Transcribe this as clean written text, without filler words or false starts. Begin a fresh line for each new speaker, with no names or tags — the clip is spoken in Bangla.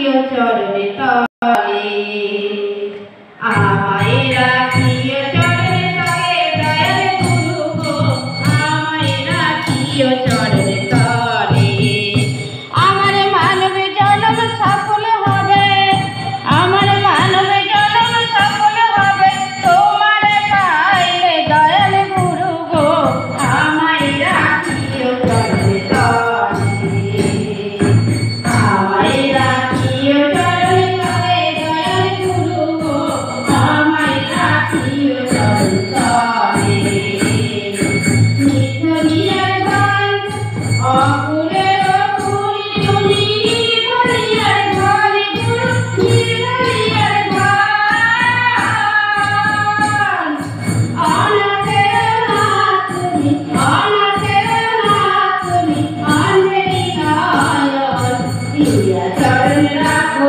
রাখিও চরণে তলে আমায় রাখিও চরণে তলে দয়াল গুরু গো আমায় রাখিও চরণে তলে আমার মানব জন্ম সফল হবে আমার মানব জন্ম সফল হবে তোমার পাইলে দয়াল গুরু গো আমায় রাখিও চরণে তলে আমায় রাখিও চরণে তলে দয়াল গুরু গো আমায় রাখিও চরণে তলে নিত্য নির্বাণ অকুলের অকুল তুমি নির্ভরিয়ার ঘর গুরু নির্ভরিয়ার ঘর অনাথের নাথ তুমি অনাথের নাথ তুমি অন্ধেরি নয়ন প্রিয়া চরণ রাখো